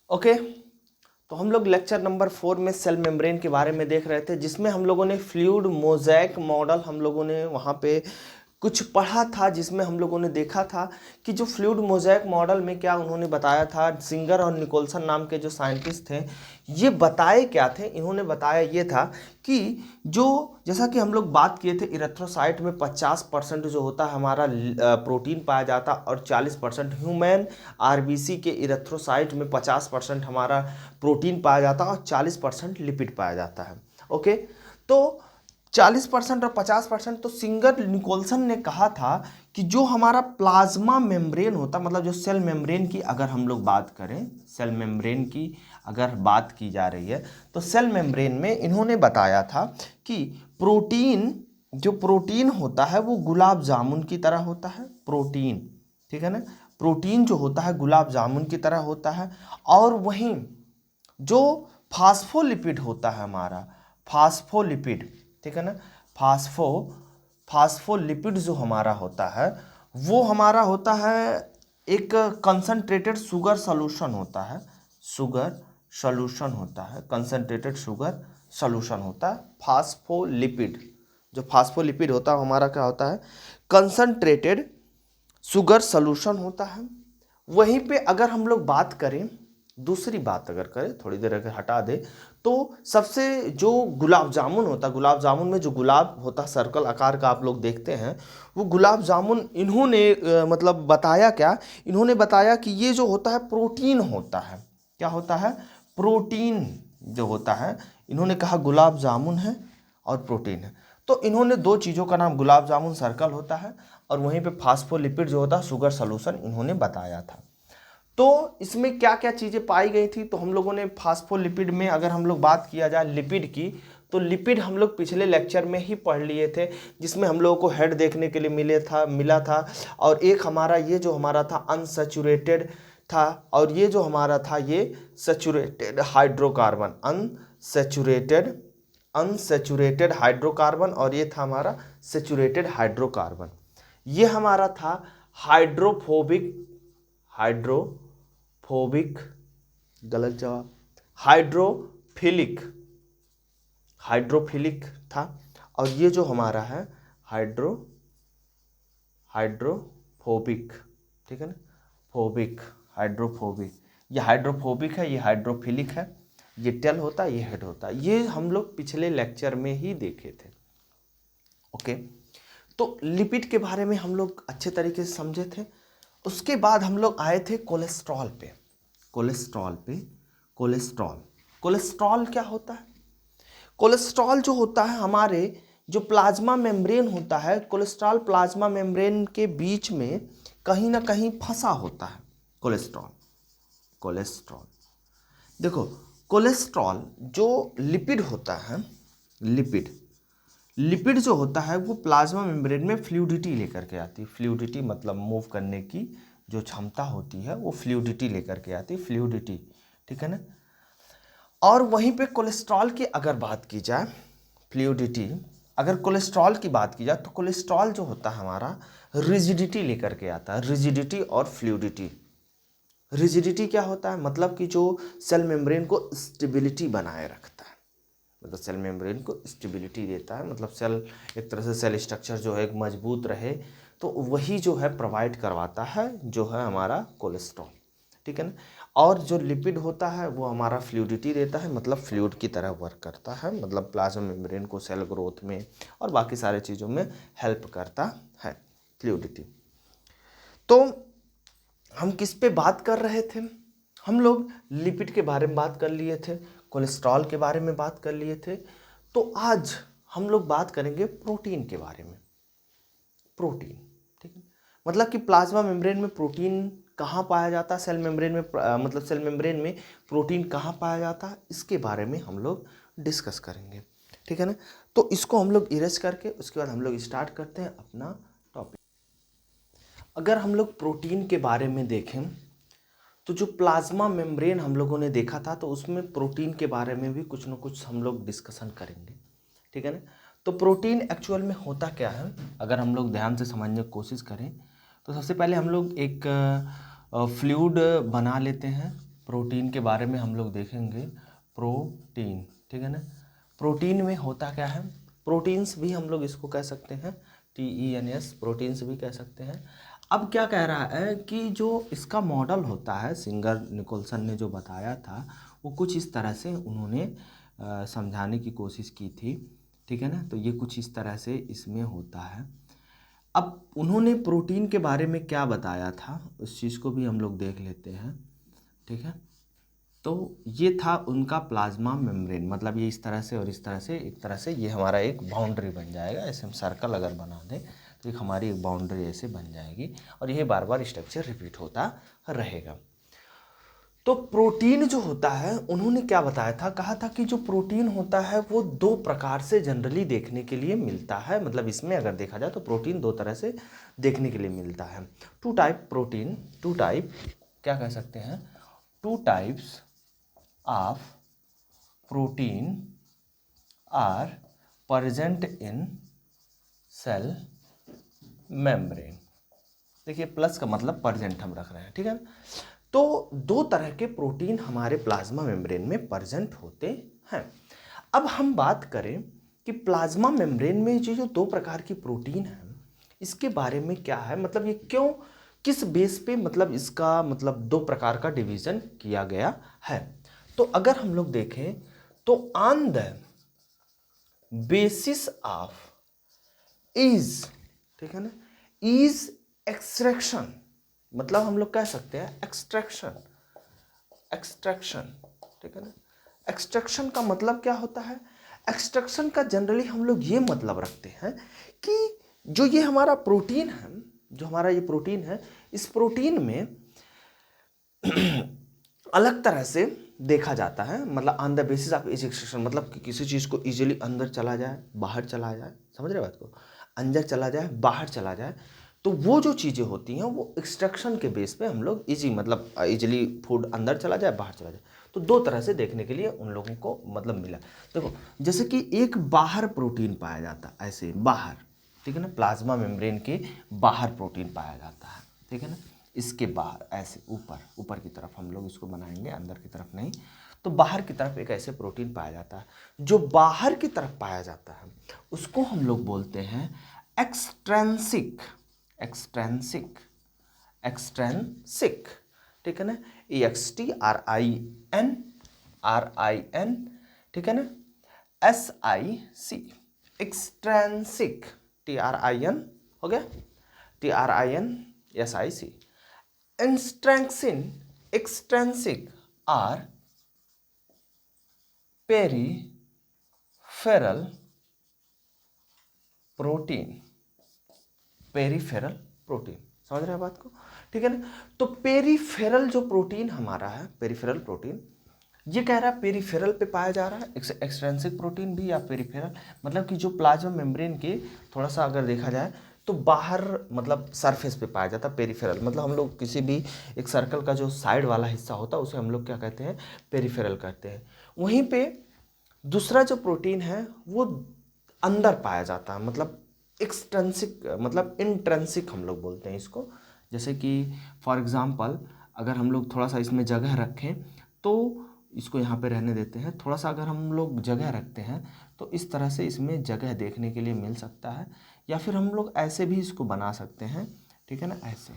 Okay, तो हम लोग लेक्चर नंबर 4 में सेल मेम्ब्रेन के बारे में देख रहे थे, जिसमें हम लोगों ने फ्लूइड मोज़ेक मॉडल हम लोगों ने वहाँ पे कुछ पढ़ा था, जिसमें हम लोगों ने देखा था कि जो फ्लूइड मोज़ेक मॉडल में क्या उन्होंने बताया था, सिंगर और निकोलसन नाम के जो साइंटिस्ट थे ये बताए क्या थे। इन्होंने बताया ये था कि जो जैसा कि हम लोग बात किए थे इरेथ्रोसाइट में 50% जो होता है हमारा प्रोटीन पाया जाता और 40% ह्यूमन आरबीसी के इरेथ्रोसाइट में 50% हमारा प्रोटीन पाया जाता और 40% लिपिड पाया जाता है। ओके, तो 40% और 50%। तो सिंगर निकोलसन ने कहा था कि जो हमारा प्लाज्मा मेम्ब्रेन होता, मतलब जो सेल मेम्ब्रेन की अगर हम लोग बात करें, सेल मेम्ब्रेन की अगर बात की जा रही है तो सेल मेम्ब्रेन में इन्होंने बताया था कि प्रोटीन, जो प्रोटीन होता है वो गुलाब जामुन की तरह होता है। प्रोटीन, ठीक है ना, प्रोटीन जो होता है गुलाब जामुन की तरह होता है। और वहीं जो फास्फोलिपिड होता है हमारा, फास्फोलिपिड, ठीक है ना, फास्फोलिपिड जो हमारा होता है वो हमारा होता है एक कंसंट्रेटेड शुगर सॉल्यूशन होता है, शुगर सॉल्यूशन होता है, कंसंट्रेटेड शुगर सॉल्यूशन होता है फास्फोलिपिड। जो फास्फोलिपिड होता है हमारा क्या होता है, कंसंट्रेटेड शुगर सॉल्यूशन होता है। वहीं पे अगर हम लोग बात करें, दूसरी बात अगर करें, थोड़ी देर अगर हटा दे, तो सबसे जो गुलाब जामुन होता है, गुलाब जामुन में जो गुलाब होता है सर्कल आकार का आप लोग देखते हैं, वो गुलाब जामुन इन्होंने मतलब बताया क्या, इन्होंने बताया कि ये जो होता है प्रोटीन होता है। क्या होता है, प्रोटीन जो होता है। इन्होंने कहा गुलाब जामुन है और प्रोटीन है, तो इन्होंने दो चीज़ों का नाम, गुलाब जामुन सर्कल होता है और वहीं पे फास्फोलिपिड जो होता है शुगर सॉल्यूशन, इन्होंने बताया था। तो इसमें क्या क्या चीज़ें पाई गई थी, तो हम लोगों ने फास्फोलिपिड में अगर हम लोग बात किया जाए लिपिड की, तो लिपिड हम लोग पिछले लेक्चर में ही पढ़ लिए थे, जिसमें हम लोगों को हेड देखने के लिए मिला था। और एक हमारा ये जो हमारा था अनसैचुरेटेड था, और ये जो हमारा था ये सैचुरेटेड हाइड्रोकार्बन, अनसैचुरेटेड हाइड्रोकार्बन, और ये था हमारा सैचुरेटेड हाइड्रोकार्बन। ये हमारा था हाइड्रोफोबिक, गलत जवाब, हाइड्रोफिलिक था। और ये जो हमारा है हाइड्रोफोबिक, ठीक है ना, फोबिक, हाइड्रोफोबिक। ये हाइड्रोफोबिक है, ये हाइड्रोफिलिक है, ये टेल होता है, ये हेड होता है। ये हम लोग पिछले लेक्चर में ही देखे थे। ओके, तो लिपिड के बारे में हम लोग अच्छे तरीके से समझे थे। उसके बाद हम लोग आए थे कोलेस्ट्रॉल पे। कोलेस्ट्रॉल क्या होता है, कोलेस्ट्रॉल जो होता है हमारे जो प्लाज्मा मेम्ब्रेन होता है, कोलेस्ट्रॉल प्लाज्मा मेम्ब्रेन के बीच में कहीं ना कहीं फंसा होता है। कोलेस्ट्रॉल देखो, कोलेस्ट्रॉल जो लिपिड होता है, लिपिड जो होता है वो प्लाज्मा मेम्ब्रेन में फ्लूइडिटी लेकर के आती है। फ्लूइडिटी मतलब मूव करने की जो क्षमता होती है वो फ्लूइडिटी लेकर के आती है, फ्लूइडिटी, ठीक है ना। और वहीं पे कोलेस्ट्रॉल की अगर बात की जाए, फ्लूइडिटी, अगर कोलेस्ट्रॉल की बात की जाए तो कोलेस्ट्रॉल जो होता है हमारा रिजिडिटी लेकर के आता है, रिजिडिटी और फ्लूइडिटी। रिजिडिटी क्या होता है, मतलब कि जो सेल मेम्ब्रेन को स्टेबिलिटी बनाए रखता है, मतलब सेल मेम्ब्रेन को स्टेबिलिटी देता है, मतलब सेल एक तरह से सेल स्ट्रक्चर जो है एक मजबूत रहे, तो वही जो है प्रोवाइड करवाता है जो है हमारा कोलेस्ट्रॉल, ठीक है ना। और जो लिपिड होता है वो हमारा फ्लूइडिटी देता है, मतलब फ्लूइड की तरह वर्क करता है, मतलब प्लाज्मा मेम्ब्रेन को सेल ग्रोथ में और बाकी सारे चीज़ों में हेल्प करता है फ्लूइडिटी। तो हम किस पे बात कर रहे थे, हम लोग लिपिड के बारे में बात कर लिए थे, कोलेस्ट्रॉल के बारे में बात कर लिए थे। तो आज हम लोग बात करेंगे प्रोटीन के बारे में। प्रोटीन, ठीक है, मतलब कि प्लाज्मा मेम्ब्रेन में प्रोटीन कहाँ पाया जाता है, सेल मेम्ब्रेन में मतलब सेल मेम्ब्रेन में प्रोटीन कहाँ पाया जाता है, इसके बारे में हम लोग डिस्कस करेंगे, ठीक है ना। तो इसको हम लोग इरेज करके उसके बाद हम लोग स्टार्ट करते हैं अपना टॉपिक। अगर हम लोग प्रोटीन के बारे में देखें तो जो प्लाज्मा मेम्ब्रेन हम लोगों ने देखा था, तो उसमें प्रोटीन के बारे में भी कुछ ना कुछ हम लोग डिस्कशन करेंगे, ठीक है ना। तो प्रोटीन एक्चुअल में होता क्या है, अगर हम लोग ध्यान से समझने की कोशिश करें तो सबसे पहले हम लोग एक फ्लूइड बना लेते हैं, प्रोटीन के बारे में हम लोग देखेंगे। प्रोटीन, ठीक है ना। प्रोटीन में होता क्या है, प्रोटीन्स भी हम लोग इसको कह सकते हैं, TENS, प्रोटीन्स भी कह सकते हैं। अब क्या कह रहा है कि जो इसका मॉडल होता है, सिंगर निकोलसन ने जो बताया था वो कुछ इस तरह से उन्होंने समझाने की कोशिश की थी, ठीक है ना। तो ये कुछ इस तरह से इसमें होता है। अब उन्होंने प्रोटीन के बारे में क्या बताया था उस चीज़ को भी हम लोग देख लेते हैं, ठीक है। तो ये था उनका प्लाज्मा मेम्ब्रेन, मतलब ये इस तरह से और इस तरह से, एक तरह से ये हमारा एक बाउंड्री बन जाएगा। ऐसे हम सर्कल अगर बना दें तो एक हमारी एक बाउंड्री ऐसे बन जाएगी और ये बार बार स्ट्रक्चर रिपीट होता रहेगा। तो प्रोटीन जो होता है उन्होंने क्या बताया था, कहा था कि जो प्रोटीन होता है वो दो प्रकार से जनरली देखने के लिए मिलता है। मतलब इसमें अगर देखा जाए तो प्रोटीन दो तरह से देखने के लिए मिलता है। Two type protein, two type क्या कह सकते हैं, two types of protein are present in cell membrane. देखिए प्लस का मतलब प्रेजेंट हम रख रहे हैं, ठीक है। तो दो तरह के प्रोटीन हमारे प्लाज्मा मेम्ब्रेन में प्रेजेंट होते हैं। अब हम बात करें कि प्लाज्मा मेम्ब्रेन में जो दो प्रकार की प्रोटीन है इसके बारे में क्या है, मतलब ये क्यों, किस बेस पे मतलब इसका मतलब दो प्रकार का डिवीजन किया गया है। तो अगर हम लोग देखें तो on the basis of is, ठीक है ना, इज एक्सट्रैक्शन, मतलब हम लोग कह सकते हैं एक्सट्रैक्शन, एक्सट्रैक्शन, ठीक है ना। एक्सट्रैक्शन का मतलब क्या होता है, एक्सट्रैक्शन का जनरली हम लोग ये मतलब रखते हैं कि जो ये हमारा प्रोटीन है, जो हमारा ये प्रोटीन है, इस प्रोटीन में अलग तरह से देखा जाता है, मतलब on the basis of is extraction, मतलब कि किसी चीज़ को इजीली अंदर चला जाए बाहर चला जाए, समझ रहे बात को, अंदर चला जाए बाहर चला जाए, तो वो जो चीज़ें होती हैं वो एक्सट्रैक्शन के बेस पे हम लोग इजी, मतलब इजीली फूड अंदर चला जाए बाहर चला जाए। तो दो तरह से देखने के लिए उन लोगों को मतलब मिला। देखो जैसे कि एक बाहर प्रोटीन पाया जाता है, ऐसे बाहर, ठीक है ना, प्लाज्मा मेम्ब्रेन के बाहर प्रोटीन पाया जाता है, ठीक है ना, इसके बाहर ऐसे ऊपर, ऊपर की तरफ हम लोग इसको बनाएंगे, अंदर की तरफ नहीं। तो बाहर की तरफ एक ऐसे प्रोटीन पाया जाता है, जो बाहर की तरफ पाया जाता है उसको हम लोग बोलते हैं एक्सट्रेंसिक, एक्सट्रेंसिक, एक्सट्रेंसिक, ठीक है ना, EXTRIN, RIN, ठीक है ना, SIC, एक्सट्रेंसिक, TRIN हो गया, TRINSIC, इंस्ट्रैक्सिन, एक्सट्रेंसिक और पेरीफेरल प्रोटीन, पेरीफेरल प्रोटीन, समझ रहे हैं बात को, ठीक है ना। तो पेरीफेरल जो प्रोटीन हमारा है, पेरीफेरल प्रोटीन, ये कह रहा है पेरीफेरल पे पाया जा रहा है, एक्सट्रेंसिक प्रोटीन भी या पेरीफेरल, मतलब कि जो प्लाज्मा मेम्ब्रेन के थोड़ा सा अगर देखा जाए तो बाहर मतलब सरफेस पे पाया जाता है। पेरीफेरल मतलब हम लोग किसी भी एक सर्कल का जो साइड वाला हिस्सा होता है उसे हम लोग क्या कहते हैं, पेरीफेरल कहते हैं। वहीं पे दूसरा जो प्रोटीन है वो अंदर पाया जाता है, मतलब एक्सट्रेंसिक, मतलब इंट्रेंसिक हम लोग बोलते हैं इसको। जैसे कि फॉर एग्जांपल अगर हम लोग थोड़ा सा इसमें जगह रखें तो इसको यहाँ पे रहने देते हैं, थोड़ा सा अगर हम लोग जगह रखते हैं तो इस तरह से इसमें जगह देखने के लिए मिल सकता है, या फिर हम लोग ऐसे भी इसको बना सकते हैं, ठीक है ना, ऐसे,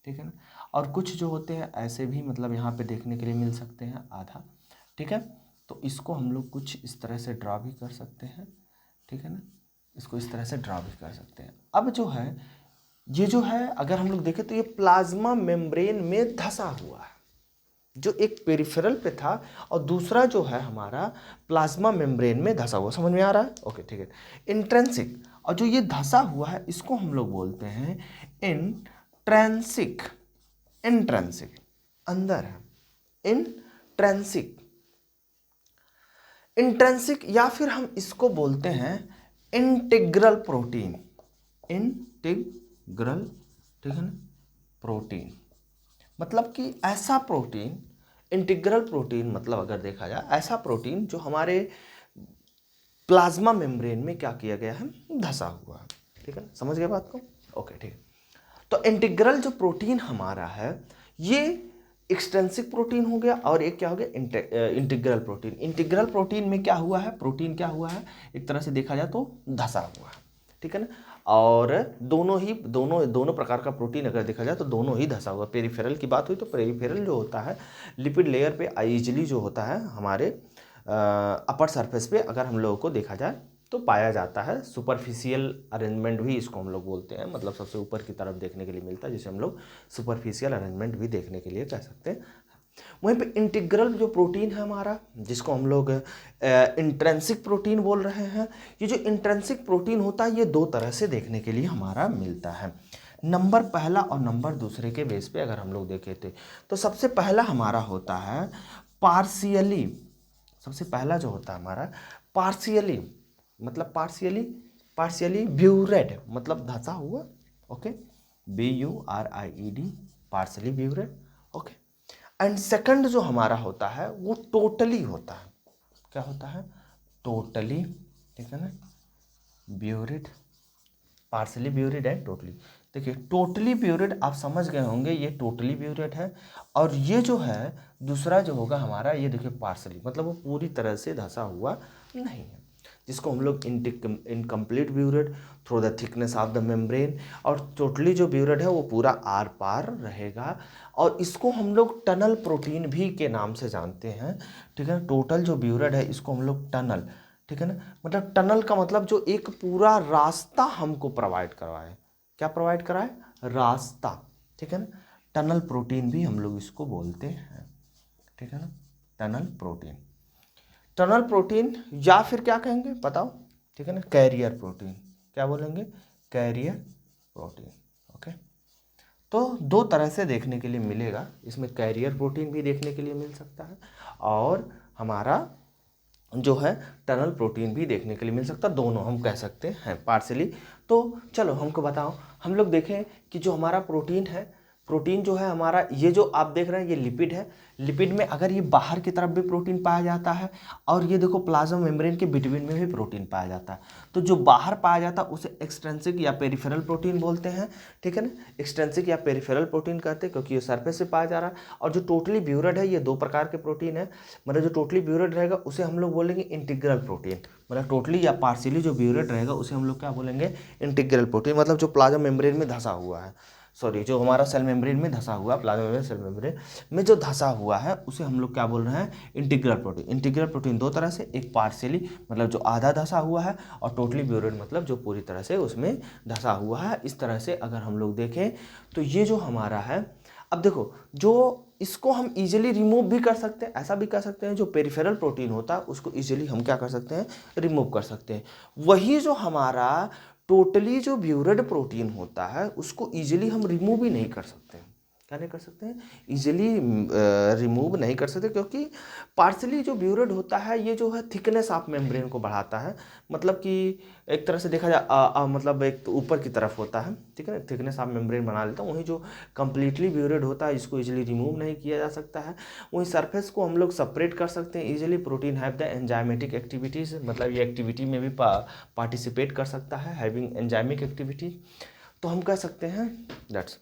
ठीक है ना। और कुछ जो होते हैं ऐसे भी मतलब यहाँ पे देखने के लिए मिल सकते हैं आधा, ठीक है। तो इसको हम लोग कुछ इस तरह से ड्रा भी कर सकते हैं, ठीक है ना, इसको इस तरह से ड्रा भी कर सकते हैं। अब जो है ये जो है अगर हम लोग देखें तो ये प्लाज्मा मेम्ब्रेन में धंसा हुआ है, जो एक पेरिफेरल पे था और दूसरा जो है हमारा प्लाज्मा मेम्ब्रेन में धंसा हुआ, समझ में आ रहा है, ओके ठीक है। इंट्रेंसिक, और जो ये धंसा हुआ है इसको हम लोग बोलते हैं इंट्रेंसिक, इंट्रेंसिक अंदर है, इंट्रेंसिक, इंट्रेंसिक, या फिर हम इसको बोलते हैं इंटीग्रल प्रोटीन, इंटीग्रल, ठीक है ना, प्रोटीन, मतलब कि ऐसा प्रोटीन, इंटीग्रल प्रोटीन मतलब अगर देखा जाए ऐसा प्रोटीन जो हमारे प्लाज्मा मेम्ब्रेन में क्या किया गया है, धंसा हुआ है, ठीक है ना, समझ गए बात को, ओके ठीक है। तो इंटीग्रल जो प्रोटीन हमारा है ये एक्सट्रेंसिक प्रोटीन हो गया और एक क्या हो गया इंटीग्रल प्रोटीन। इंटीग्रल प्रोटीन में क्या हुआ है, प्रोटीन क्या हुआ है, एक तरह से देखा जाए तो धसा हुआ है, ठीक है ना। और दोनों प्रकार का प्रोटीन अगर देखा जाए तो दोनों ही धसा हुआ। पेरिफेरल की बात हुई तो पेरिफेरल जो होता है लिपिड लेयर पे ईजिली जो होता है हमारे अपर सरफेस पे अगर हम लोगों को देखा जाए तो पाया जाता है। सुपरफिशियल अरेंजमेंट भी इसको हम लोग बोलते हैं, मतलब सबसे ऊपर की तरफ देखने के लिए मिलता है, जिसे हम लोग सुपरफिशियल अरेंजमेंट भी देखने के लिए कह सकते हैं। वहीं पे इंटीग्रल जो प्रोटीन है हमारा, जिसको हम लोग इंट्रिंसिक प्रोटीन बोल रहे हैं, ये जो इंट्रिंसिक प्रोटीन होता है ये दो तरह से देखने के लिए हमारा मिलता है। नंबर पहला और नंबर दूसरे के बेस पे अगर हम लोग देखे थे तो सबसे पहला हमारा होता है पार्शियली, सबसे पहला जो होता है हमारा पार्शियली, मतलब पार्शियली ब्यूरेड, मतलब धसा हुआ, okay, BURIED, partially buried, okay. And second जो हमारा होता है वो टोटली होता है, क्या होता है, टोटली, ठीक है ना, ब्यूरेड, पार्शियली ब्यूरेड एंड टोटली। देखिए टोटली ब्यूरेड आप समझ गए होंगे, ये टोटली ब्यूरेड है, और ये जो है दूसरा जो होगा हमारा, ये देखिए पार्शियली, मतलब वो पूरी तरह से धसा हुआ नहीं है, जिसको हम लोग incomplete buried through the thickness of the membrane. और टोटली जो ब्यूरेड है वो पूरा आर पार रहेगा, और इसको हम लोग टनल प्रोटीन भी के नाम से जानते हैं, ठीक है। टोटल जो ब्यूरेड है इसको हम लोग टनल, ठीक है ना, मतलब टनल का मतलब जो एक पूरा रास्ता हमको प्रोवाइड करवाए, क्या प्रोवाइड कराए, रास्ता, ठीक है ना, टनल प्रोटीन भी हम लोग इसको बोलते हैं, ठीक है ना, टनल प्रोटीन। टनल प्रोटीन या फिर क्या कहेंगे बताओ, ठीक है ना, कैरियर प्रोटीन, क्या बोलेंगे, कैरियर प्रोटीन, ओके। तो दो तरह से देखने के लिए मिलेगा, इसमें कैरियर प्रोटीन भी देखने के लिए मिल सकता है और हमारा जो है टनल प्रोटीन भी देखने के लिए मिल सकता है, दोनों हम कह सकते हैं पार्शियली। तो चलो हमको बताओ, हम लोग देखें कि जो हमारा प्रोटीन है, प्रोटीन जो है हमारा, ये जो आप देख रहे हैं ये लिपिड है, लिपिड में अगर ये बाहर की तरफ भी प्रोटीन पाया जाता है, और ये देखो प्लाज्मा मेम्ब्रेन के बिटवीन में भी प्रोटीन पाया जाता है, तो जो बाहर पाया जाता है उसे एक्सट्रिंसिक या पेरिफेरल प्रोटीन बोलते हैं, ठीक है ना, एक्सट्रिंसिक या पेरिफेरल प्रोटीन कहते हैं क्योंकि ये सरफेस से पाया जा रहा है। और जो टोटली ब्यूरेड है ये दो प्रकार के प्रोटीन है, मतलब जो टोटली ब्यूरेड रहेगा उसे हम लोग बोलेंगे इंटीग्रल प्रोटीन, मतलब टोटली या पार्शियली जो ब्यूरेड रहेगा उसे हम लोग क्या बोलेंगे, इंटीग्रल प्रोटीन, मतलब जो प्लाज्मा मेम्ब्रेन में धसा हुआ है, सॉरी जो हमारा सेल मेम्ब्रेन में धसा हुआ, प्लाज्मा मेम्ब्रेन सेल मेम्ब्रेन में जो धसा हुआ है उसे हम लोग क्या बोल रहे हैं, इंटीग्रल प्रोटीन। इंटीग्रल प्रोटीन दो तरह से, एक पार्शियली मतलब जो आधा धसा हुआ है, और टोटली ब्यूरेड मतलब जो पूरी तरह से उसमें धसा हुआ है। इस तरह से अगर हम लोग देखें तो ये जो हमारा है, अब देखो जो इसको हम इजीली रिमूव भी कर सकते हैं, ऐसा भी कर सकते हैं, जो पेरिफेरल प्रोटीन होता है उसको इजीली हम क्या कर सकते हैं, रिमूव कर सकते हैं। वही जो हमारा टोटली जो ब्यूरेड प्रोटीन होता है उसको इजीली हम रिमूव ही नहीं कर सकते हैं, क्या नहीं कर सकते हैं, इजीली रिमूव नहीं कर सकते, क्योंकि पार्शियली जो ब्यूरेड होता है ये जो है थिकनेस ऑफ मेम्ब्रेन को बढ़ाता है, मतलब कि एक तरह से देखा जाए मतलब एक तो ऊपर की तरफ होता है, ठीक है ना, थिकनेस ऑफ मेम्ब्रेन बना लेता है। वहीं जो कम्प्लीटली ब्यूरेड होता है इसको इजीली रिमूव नहीं किया जा सकता है। वहीं सरफेस को हम लोग सेपरेट कर सकते हैं easily. Protein have the enzymatic activities, मतलब ये एक्टिविटी में भी पार्टिसिपेट कर सकता है, हैविंग एंजाइमिक एक्टिविटी, तो हम कह सकते हैं दैट्स।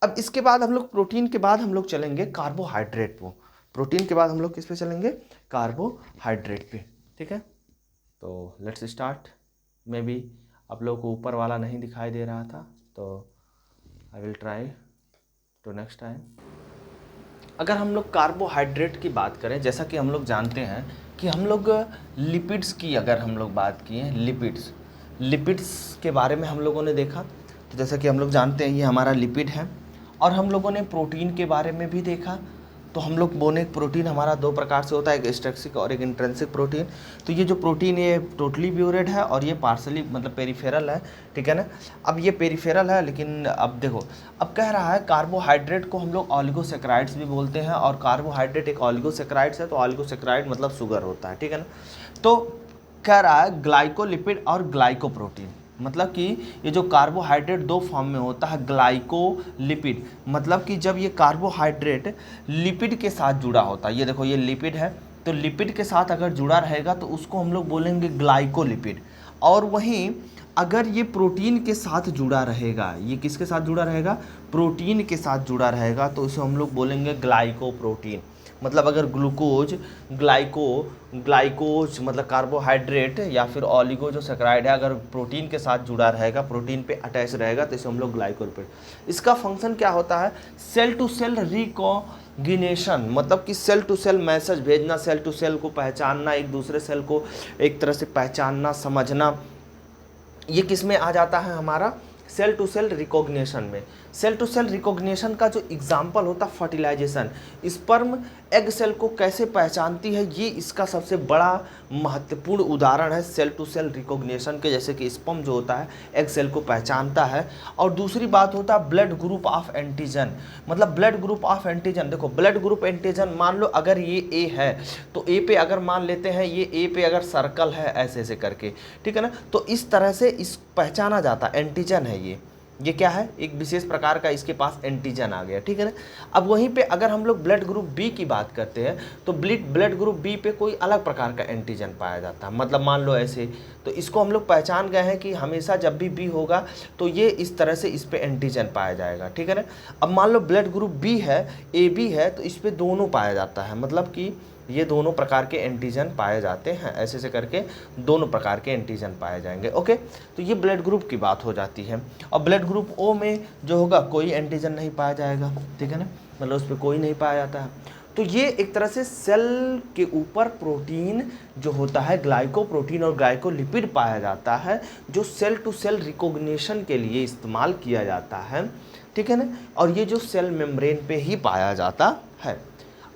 अब इसके बाद हम लोग प्रोटीन के बाद हम लोग चलेंगे कार्बोहाइड्रेट पे, प्रोटीन के बाद हम लोग किस पे चलेंगे, कार्बोहाइड्रेट पे, ठीक है। तो लेट्स स्टार्ट। मे बी आप लोगों को ऊपर वाला नहीं दिखाई दे रहा था, तो I will try to next time. अगर हम लोग कार्बोहाइड्रेट की बात करें, जैसा कि हम लोग जानते हैं कि हम लोग लिपिड्स की अगर हम लोग बात किए, लिपिड्स के बारे में हम लोगों ने देखा, तो जैसा कि हम लोग जानते हैं ये हमारा लिपिड है। और हम लोगों ने प्रोटीन के बारे में भी देखा, तो हम लोग बोले प्रोटीन हमारा दो प्रकार से होता है, एक एक्सट्रिंसिक और एक इंट्रिंसिक प्रोटीन। तो ये जो प्रोटीन ये टोटली ब्यूरेड है और ये पार्शियली मतलब पेरिफेरल है, ठीक है ना। अब ये पेरिफेरल है, लेकिन अब देखो अब कह रहा है कार्बोहाइड्रेट को हम लोग ऑलिगोसैकेराइड्स भी बोलते हैं, और कार्बोहाइड्रेट एक ऑलिगोसैकेराइड्स है, तो ऑलिगोसैकेराइड मतलब शुगर होता है, ठीक है ना। तो कह रहा है ग्लाइकोलिपिड और ग्लाइकोप्रोटीन, मतलब कि ये जो कार्बोहाइड्रेट दो फॉर्म में होता है, ग्लाइकोलिपिड मतलब कि जब ये कार्बोहाइड्रेट लिपिड के साथ जुड़ा होता है, ये देखो ये लिपिड है, तो लिपिड के साथ अगर जुड़ा रहेगा तो उसको हम लोग बोलेंगे ग्लाइकोलिपिड। और वहीं अगर ये प्रोटीन के साथ जुड़ा रहेगा, ये किसके साथ जुड़ा रहेगा, प्रोटीन के साथ जुड़ा रहेगा, तो इसे हम लोग बोलेंगे ग्लाइकोप्रोटीन। मतलब अगर ग्लूकोज ग्लाइकोज मतलब कार्बोहाइड्रेट या फिर ऑलिगो जो सैकराइड है अगर प्रोटीन के साथ जुड़ा रहेगा, प्रोटीन पे अटैच रहेगा, तो इसे हम लोग ग्लाइकोप्रोटीन। इसका फंक्शन क्या होता है, सेल टू सेल रिकॉग्निशन, मतलब कि सेल टू सेल मैसेज भेजना, सेल टू सेल को पहचानना, एक दूसरे सेल को एक तरह से पहचानना, समझना, ये किस में आ जाता है हमारा, सेल टू सेल रिकॉग्निशन में। सेल टू सेल रिकॉग्निशन का जो एग्जाम्पल होता है फर्टिलाइजेशन, स्पर्म एग सेल को कैसे पहचानती है, ये इसका सबसे बड़ा महत्वपूर्ण उदाहरण है सेल टू सेल रिकॉग्निशन के। जैसे कि स्पर्म जो होता है एग सेल को पहचानता है। और दूसरी बात होता है ब्लड ग्रुप ऑफ एंटीजन, मतलब ब्लड ग्रुप ऑफ एंटीजन, देखो ब्लड ग्रुप एंटीजन, मान लो अगर ये ए है तो ए पे अगर मान लेते हैं ये ए पे अगर सर्कल है ऐसे ऐसे करके, ठीक है ना, तो इस तरह से इस पहचाना जाता है, एंटीजन है ये क्या है, एक विशेष प्रकार का इसके पास एंटीजन आ गया, ठीक है ना। अब वहीं पे अगर हम लोग ब्लड ग्रुप बी की बात करते हैं तो ब्लड ग्रुप बी पे कोई अलग प्रकार का एंटीजन पाया जाता है, मतलब मान लो ऐसे, तो इसको हम लोग पहचान गए हैं कि हमेशा जब भी बी होगा तो ये इस तरह से इस पे एंटीजन पाया जाएगा, ठीक है ना। अब मान लो ब्लड ग्रुप बी है, ए बी है, तो इस पे दोनों पाया जाता है, मतलब कि ये दोनों प्रकार के एंटीजन पाए जाते हैं, ऐसे से करके दोनों प्रकार के एंटीजन पाए जाएंगे। ओके, तो ये ब्लड ग्रुप की बात हो जाती है। और ब्लड ग्रुप ओ में जो होगा कोई एंटीजन नहीं पाया जाएगा, ठीक है ना, मतलब उस पर कोई नहीं पाया जाता है। तो ये एक तरह से सेल के ऊपर प्रोटीन जो होता है ग्लाइकोप्रोटीन और ग्लाइकोलिपिड पाया जाता है, जो सेल टू सेल रिकॉग्निशन के लिए इस्तेमाल किया जाता है, ठीक है ना। और ये जो सेल मेम्ब्रेन पे ही पाया जाता है।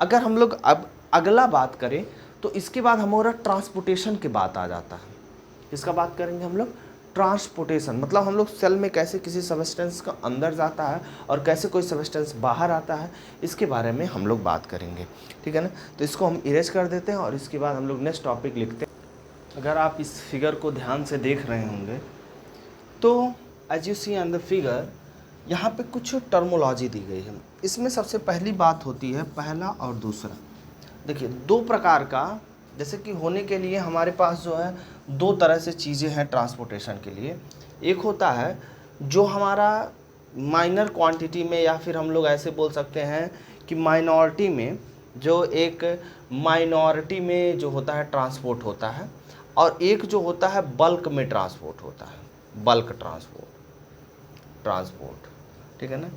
अगर हम लोग अब अगला बात करें तो इसके बाद हमारा ट्रांसपोर्टेशन की बात आ जाता है। किसका बात करेंगे हम लोग, ट्रांसपोर्टेशन, मतलब हम लोग सेल में कैसे किसी सब्सटेंस का अंदर जाता है और कैसे कोई सब्सटेंस बाहर आता है, इसके बारे में हम लोग बात करेंगे, ठीक है ना। तो इसको हम इरेज कर देते हैं और इसके बाद हम लोग नेक्स्ट टॉपिक लिखते हैं। अगर आप इस फिगर को ध्यान से देख रहे होंगे तो as you see on the figure, यहाँ पे कुछ टर्मोलॉजी दी गई है। इसमें सबसे पहली बात होती है पहला और दूसरा। देखिए दो प्रकार का, जैसे कि होने के लिए हमारे पास जो है दो तरह से चीज़ें हैं ट्रांसपोर्टेशन के लिए। एक होता है जो हमारा माइनर क्वांटिटी में, या फिर हम लोग ऐसे बोल सकते हैं कि माइनॉरिटी में, जो एक माइनॉरिटी में जो होता है ट्रांसपोर्ट होता है, और एक जो होता है बल्क में ट्रांसपोर्ट होता है, बल्क ट्रांसपोर्ट, ठीक है ना।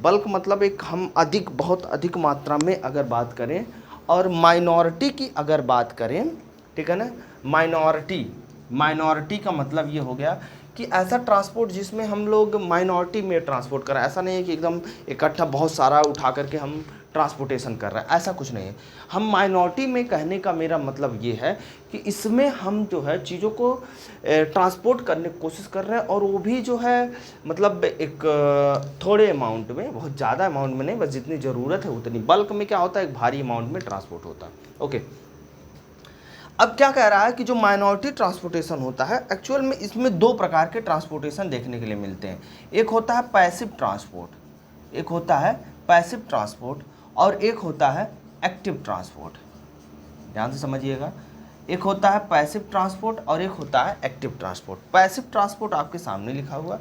बल्क मतलब एक हम बहुत अधिक मात्रा में अगर बात करें, और माइनॉरिटी की अगर बात करें, ठीक है ना, माइनॉरिटी का मतलब ये हो गया कि ऐसा ट्रांसपोर्ट जिसमें हम लोग माइनॉरिटी में ट्रांसपोर्ट कर रहे हैं। ऐसा नहीं है कि एकदम इकट्ठा बहुत सारा उठा करके हम ट्रांसपोर्टेशन कर रहे हैं, ऐसा कुछ नहीं है। हम माइनॉरिटी में कहने का मेरा मतलब ये है कि इसमें हम जो है चीज़ों को ट्रांसपोर्ट करने की कोशिश कर रहे हैं, और वो भी जो है मतलब एक थोड़े अमाउंट में, बहुत ज़्यादा अमाउंट में नहीं, बस जितनी ज़रूरत है उतनी। बल्क में क्या होता है, एक भारी अमाउंट में ट्रांसपोर्ट होता है। ओके, अब क्या कह रहा है कि जो माइनॉरिटी ट्रांसपोर्टेशन होता है, एक्चुअल में इसमें दो प्रकार के ट्रांसपोर्टेशन देखने के लिए मिलते हैं। एक होता है पैसिव ट्रांसपोर्ट, और एक होता है एक्टिव ट्रांसपोर्ट। ध्यान से समझिएगा, एक होता है पैसिव ट्रांसपोर्ट और एक होता है एक्टिव ट्रांसपोर्ट। पैसिव ट्रांसपोर्ट आपके सामने लिखा हुआ।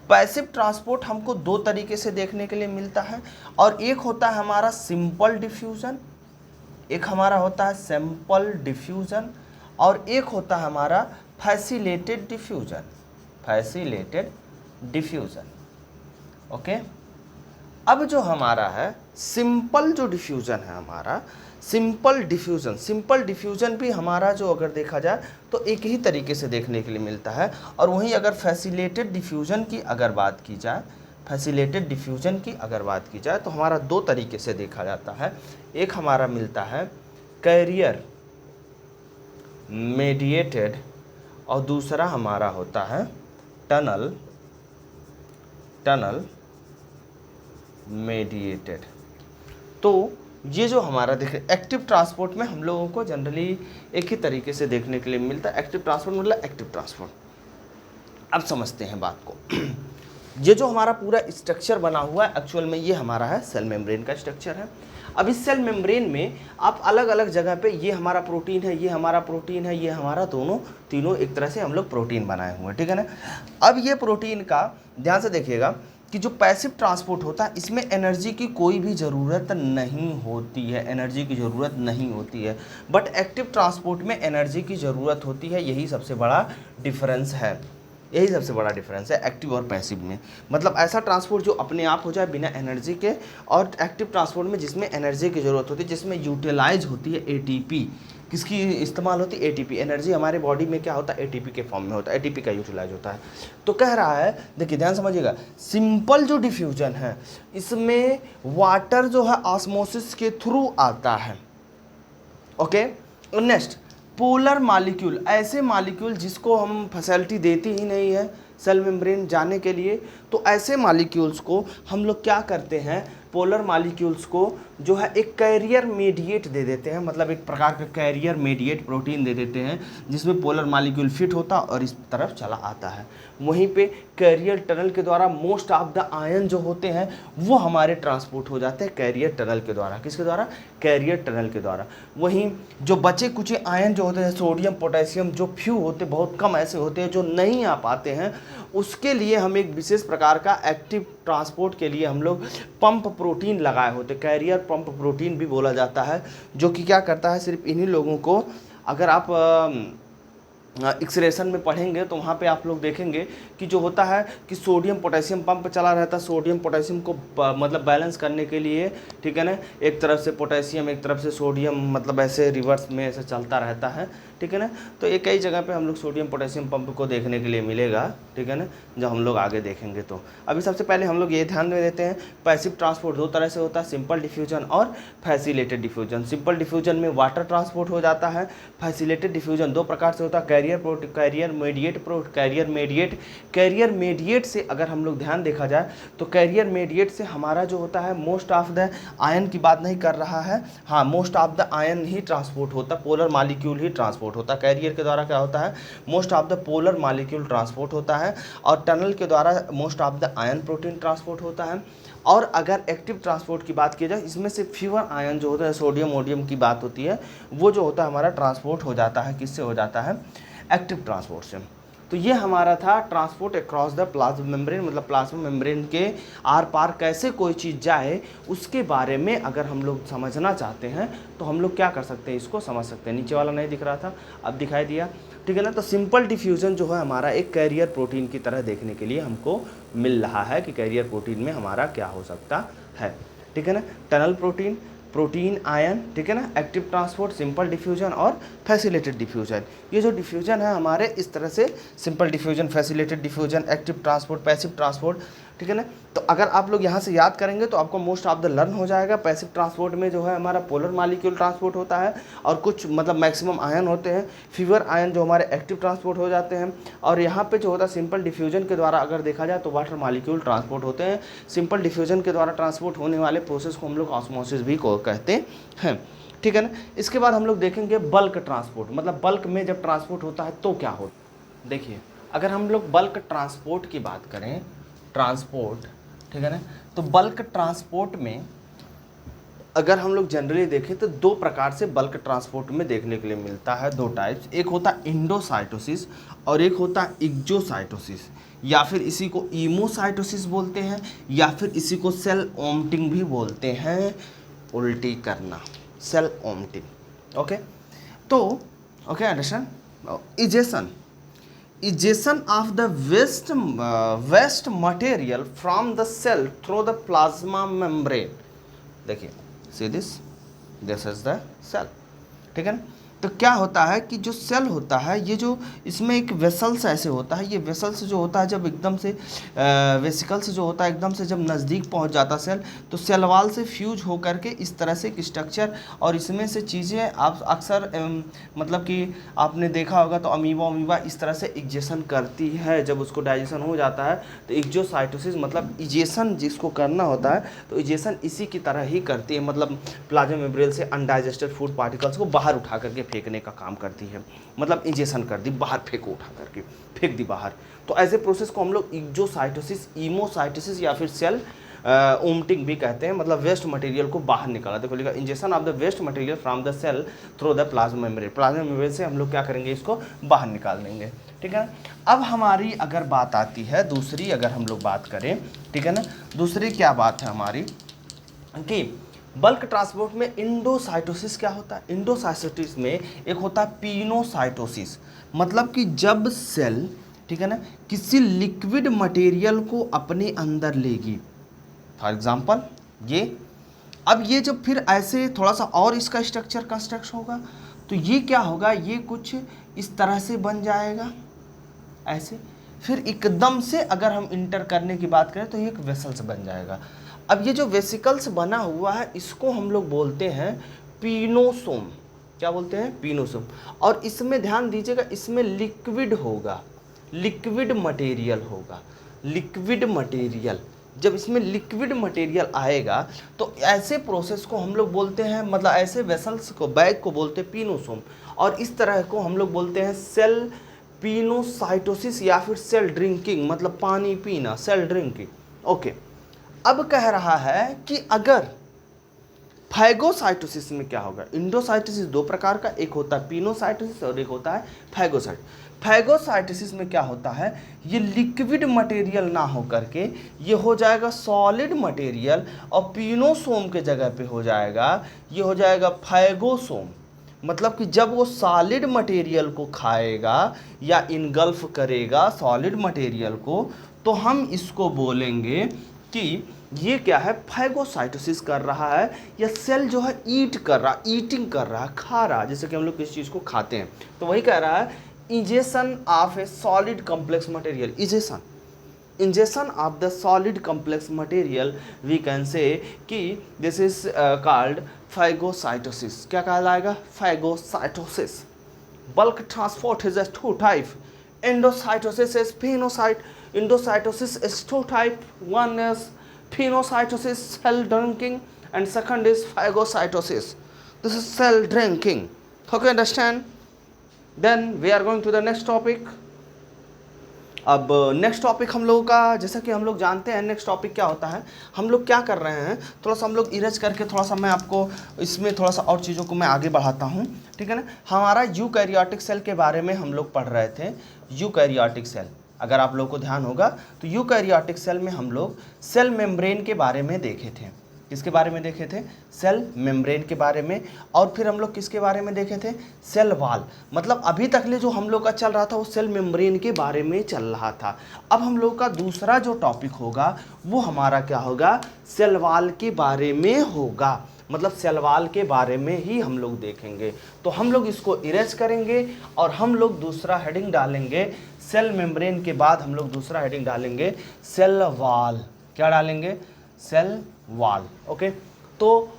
पैसिव ट्रांसपोर्ट हमको दो तरीके से देखने के लिए मिलता है, और एक होता है हमारा सिंपल डिफ्यूज़न, एक हमारा होता है सिंपल डिफ्यूज़न, और एक होता है हमारा फैसिलेटेड डिफ्यूज़न। ओके, अब जो हमारा है सिंपल जो डिफ्यूज़न है हमारा, सिंपल डिफ्यूज़न भी हमारा जो अगर देखा जाए तो एक ही तरीके से देखने के लिए मिलता है। और वहीं अगर फैसिलेटेड डिफ्यूज़न की अगर बात की जाए तो हमारा दो तरीके से देखा जाता है। एक हमारा मिलता है कैरियर मेडिएटेड, और दूसरा हमारा होता है टनल मेडिएटेड। तो ये जो हमारा देखिए एक्टिव ट्रांसपोर्ट में हम लोगों को जनरली एक ही तरीके से देखने के लिए मिलता है। एक्टिव ट्रांसपोर्ट मतलब एक्टिव ट्रांसपोर्ट। अब समझते हैं बात को। ये जो हमारा पूरा स्ट्रक्चर बना हुआ है एक्चुअल में ये हमारा है सेल मेम्ब्रेन का स्ट्रक्चर है। अब इस सेल मेम्ब्रेन में आप अलग अलग जगह पे ये हमारा प्रोटीन है, ये हमारा प्रोटीन है, ये हमारा तीनों एक तरह से हम लोग प्रोटीन बनाए हुए हैं, ठीक है ना। अब ये प्रोटीन का ध्यान से देखिएगा कि जो पैसिव ट्रांसपोर्ट होता है इसमें एनर्जी की कोई भी ज़रूरत नहीं होती है, एनर्जी की ज़रूरत नहीं होती है, बट एक्टिव ट्रांसपोर्ट में एनर्जी की ज़रूरत होती है। यही सबसे बड़ा डिफरेंस है, यही सबसे बड़ा डिफरेंस है एक्टिव और पैसिव में। मतलब ऐसा ट्रांसपोर्ट जो अपने आप हो जाए बिना एनर्जी के, और एक्टिव ट्रांसपोर्ट में जिसमें एनर्जी की ज़रूरत होती है, जिसमें यूटिलाइज होती है एटीपी। किसकी इस्तेमाल होती है? एटीपी। एनर्जी हमारे बॉडी में क्या होता है? एटीपी के फॉर्म में होता है, एटीपी का यूटिलाइज होता है। तो कह रहा है, देखिए ध्यान समझिएगा, सिंपल जो डिफ्यूजन है इसमें वाटर जो है ऑस्मोसिस के थ्रू आता है, ओके। नेक्स्ट, पोलर मॉलिक्यूल, ऐसे मॉलिक्यूल जिसको हम फैसिलिटी देती ही नहीं है सेल मेम्ब्रेन जाने के लिए, तो ऐसे मॉलिक्यूल्स को हम लोग क्या करते हैं, पोलर मॉलिक्यूल्स को जो है एक कैरियर मीडिएट दे देते हैं, मतलब एक प्रकार का कैरियर मीडिएट प्रोटीन दे देते हैं जिसमें पोलर मॉलिक्यूल फिट होता और इस तरफ चला आता है। वहीं पे कैरियर टनल के द्वारा मोस्ट ऑफ द आयन जो होते हैं वो हमारे ट्रांसपोर्ट हो जाते हैं कैरियर टनल के द्वारा। किसके द्वारा? कैरियर टनल के द्वारा। वहीं जो बचे कुछ आयन जो होते हैं, सोडियम पोटेशियम, जो फ्यू होते, बहुत कम ऐसे होते हैं जो नहीं आ पाते हैं, उसके लिए हम एक विशेष प्रकार का एक्टिव ट्रांसपोर्ट के लिए हम लोग पंप प्रोटीन लगाए होते, कैरियर पंप प्रोटीन भी बोला जाता है, जो कि क्या करता है, सिर्फ इन्हीं लोगों को, अगर आप एक्सरेशन में पढ़ेंगे तो वहाँ पे आप लोग देखेंगे कि जो होता है कि सोडियम पोटेशियम पंप चला रहता है, सोडियम पोटेशियम को मतलब बैलेंस करने के लिए, ठीक है ना, एक तरफ से पोटेशियम एक तरफ से सोडियम, मतलब ऐसे रिवर्स में ऐसे चलता रहता है, ठीक है ना। तो एक कई जगह पे हम लोग सोडियम पोटेशियम पंप को देखने के लिए मिलेगा, ठीक है ना, जब हम लोग आगे देखेंगे। तो अभी सबसे पहले हम लोग ये ध्यान में देते हैं, पैसिव ट्रांसपोर्ट दो तरह से होता है, सिंपल डिफ्यूजन और फैसिलेटेड डिफ्यूजन। सिंपल डिफ्यूजन में वाटर ट्रांसपोर्ट हो जाता है, फैसिलेटेड डिफ्यूजन दो प्रकार से होता है, कैरियर मेडिएट से अगर हम लोग ध्यान देखा जाए तो कैरियर मेडिएट से हमारा जो होता है मोस्ट ऑफ द आयन की बात नहीं कर रहा है, हाँ most of the ion he transport होता है, पोलर मॉलिक्यूल ही ट्रांसपोर्ट होता है। कैरियर के द्वारा क्या होता है, most of the polar molecule transport होता है, और टनल के द्वारा most of the ion protein transport होता है। और अगर एक्टिव ट्रांसपोर्ट की बात की जाए, इसमें से फीवर आयन जो होता है, सोडियम वोडियम की बात होती है, वो जो होता है हमारा ट्रांसपोर्ट हो जाता है, किससे हो जाता है? एक्टिव ट्रांसपोर्ट से। तो ये हमारा था transport across the plasma membrane, मतलब प्लाज्मा मेम्ब्रेन के आर पार कैसे कोई चीज़ जाए उसके बारे में अगर हम लोग समझना चाहते हैं तो हम लोग क्या कर सकते हैं, इसको समझ सकते हैं। नीचे वाला नहीं दिख रहा था, अब दिखाई दिया, ठीक है ना। तो सिंपल डिफ्यूजन जो है हमारा एक कैरियर प्रोटीन की तरह देखने के लिए हमको मिल रहा है कि कैरियर प्रोटीन में हमारा क्या हो सकता है, ठीक है ना। टनल प्रोटीन, प्रोटीन आयन, ठीक है ना, एक्टिव ट्रांसपोर्ट, सिंपल डिफ्यूजन और फैसिलेटेड डिफ्यूजन। ये जो डिफ्यूजन है हमारे इस तरह से simple diffusion, facilitated diffusion, active transport, passive transport, ठीक है ना। तो अगर आप लोग यहाँ से याद करेंगे तो आपको मोस्ट ऑफ द लर्न हो जाएगा। पैसिव ट्रांसपोर्ट में जो है हमारा पोलर मॉलिक्यूल ट्रांसपोर्ट होता है और कुछ मतलब मैक्सिमम आयन होते हैं, फीवर आयन जो हमारे एक्टिव ट्रांसपोर्ट हो जाते हैं। और यहाँ पे जो होता है सिंपल डिफ्यूजन के द्वारा अगर देखा जाए तो वाटर मॉलिक्यूल ट्रांसपोर्ट होते हैं। सिंपल डिफ्यूजन के द्वारा ट्रांसपोर्ट होने वाले प्रोसेस को हम लोग ऑस्मोसिस भी को कहते हैं, ठीक है ना। इसके बाद हम लोग देखेंगे बल्क ट्रांसपोर्ट, मतलब बल्क में जब ट्रांसपोर्ट होता है तो क्या होता है। देखिए अगर हम लोग बल्क ट्रांसपोर्ट की बात करें, ट्रांसपोर्ट, ठीक है ना, तो बल्क ट्रांसपोर्ट में अगर हम लोग जनरली देखें तो दो प्रकार से बल्क ट्रांसपोर्ट में देखने के लिए मिलता है, दो टाइप्स। एक होता है इंडोसाइटोसिस और एक होता है एक्सोसाइटोसिस, या फिर इसी को ईमोसाइटोसिस बोलते हैं, या फिर इसी को सेल ओम्टिंग भी बोलते हैं, उल्टी करना, सेल ओम्टिंग, ओके। तो okay understand, ejection of the waste material from the cell through the plasma membrane। देखिए see this is the cell, ठीक है ना। तो क्या होता है कि जो सेल होता है, ये जो इसमें एक वेसल्स ऐसे होता है, ये वेसल्स जो होता है जब एकदम से वेसिकल्स जो होता है एकदम से जब नज़दीक पहुंच जाता सेल, तो सेल वाल से फ्यूज हो करके इस तरह से एक स्ट्रक्चर, और इसमें से चीज़ें आप अक्सर मतलब कि आपने देखा होगा तो अमीबा इस तरह से इजेशन करती है। जब उसको डाइजेशन हो जाता है तो एक्सोसाइटोसिस मतलब इजेशन जिसको करना होता है, तो इजेशन इसी की तरह ही करती है, मतलब प्लाज्मा मेम्ब्रेन से अनडाइजेस्टेड फूड पार्टिकल्स को बाहर उठा करके फेंकने का काम करती है, मतलब इंजेक्शन कर दी, बाहर फेंको, उठा करके फेंक दी बाहर। तो ऐसे प्रोसेस को हम लोग एक्सोसाइटोसिस, ईमोसाइटोसिस या फिर सेल ओम्टिंग भी कहते हैं, मतलब वेस्ट मटेरियल को बाहर निकाला। देखो लिखा injection of the waste material from the cell through the plasma membrane. Plasma membrane से हम लोग क्या करेंगे, इसको बाहर निकाल देंगे, ठीक है ना। अब हमारी अगर बात आती है दूसरी, अगर हम लोग बात करें, ठीक है ना, दूसरी क्या बात है हमारी कि बल्क ट्रांसपोर्ट में इंडोसाइटोसिस क्या होता है। इंडोसाइटोसिस में एक होता है पिनोसाइटोसिस, मतलब कि जब सेल, ठीक है ना, किसी लिक्विड मटेरियल को अपने अंदर लेगी, फॉर एग्जांपल ये, अब ये जब फिर ऐसे थोड़ा सा और इसका स्ट्रक्चर कंस्ट्रक्ट होगा, तो ये क्या होगा, ये कुछ इस तरह से बन जाएगा ऐसे, फिर एकदम से अगर हम इंटर करने की बात करें तो ये एक वेसल्स बन जाएगा। अब ये जो वेसिकल्स बना हुआ है इसको हम लोग बोलते हैं पिनोसोम। क्या बोलते हैं, पिनोसोम। और इसमें ध्यान दीजिएगा, इसमें लिक्विड होगा, लिक्विड मटेरियल होगा, लिक्विड मटेरियल। जब इसमें लिक्विड मटेरियल आएगा तो ऐसे प्रोसेस को हम लोग बोलते हैं, मतलब ऐसे वेसल्स को, बैग को बोलते हैं पिनोसोम। और इस तरह को हम लोग बोलते हैं सेल पिनोसाइटोसिस या फिर सेल ड्रिंकिंग, मतलब पानी पीना, सेल ड्रिंकिंग। ओके, अब कह रहा है कि अगर फैगोसाइटोसिस में क्या होगा। इंडोसाइटोसिस दो प्रकार का, एक होता है पिनोसाइटोसिस और एक होता है फैगोसाइट। फैगोसाइटोसिस में क्या होता है, ये लिक्विड मटेरियल ना हो करके ये हो जाएगा सॉलिड मटेरियल, और पिनोसोम के जगह पे हो जाएगा, ये हो जाएगा फैगोसोम। मतलब कि जब वो सॉलिड मटेरियल को खाएगा या इनगल्फ करेगा सॉलिड मटेरियल को, तो हम इसको बोलेंगे कि ये क्या है, फैगोसाइटोसिस कर रहा है, या सेल जो है ईट कर रहा, ईटिंग कर रहा, खा रहा, जैसे कि हम लोग किसी चीज़ को खाते हैं, तो वही कह रहा है injection of a solid complex material. Injection of the solid complex material we can say कि दिस इज कॉल्ड फैगोसाइटोसिस। क्या कहलाएगा, phagocytosis. Bulk transport is two type, endocytosis is phenocyte, endocytosis is two type, one is phagocytosis, cell drinking, and second is phagocytosis, this is cell drinking. Okay, understand? Then we are going to the next topic. अब next topic हम लोगों का, जैसा कि हम लोग जानते हैं नेक्स्ट टॉपिक क्या होता है, हम लोग क्या कर रहे हैं, थोड़ा सा हम लोग इरेज करके थोड़ा सा मैं आपको इसमें थोड़ा सा और चीज़ों को मैं आगे बढ़ाता हूँ, ठीक है ना। हमारा यूकैरियोटिक सेल के बारे में हम लोग पढ़ रहे थे। यूकैरियोटिक सेल, अगर आप लोग को ध्यान होगा तो यूकैरियोटिक सेल में हम लोग सेल मेम्ब्रेन के बारे में देखे थे। किसके बारे में देखे थे, सेल मेम्ब्रेन के बारे में। और फिर हम लोग किसके बारे में देखे थे, सेल वॉल। मतलब अभी तक ले जो हम लोग का चल रहा था वो सेल मेम्ब्रेन के बारे में चल रहा था। अब हम लोग का दूसरा जो टॉपिक होगा वो हमारा क्या होगा, सेल वॉल के बारे में होगा। मतलब सेल वॉल के बारे में ही हम लोग देखेंगे। तो हम लोग इसको इरेज करेंगे और हम लोग दूसरा हेडिंग डालेंगे सेल मेम्ब्रेन के बाद हम लोग दूसरा हेडिंग डालेंगे सेल वॉल। क्या डालेंगे, सेल वॉल। ओके, तो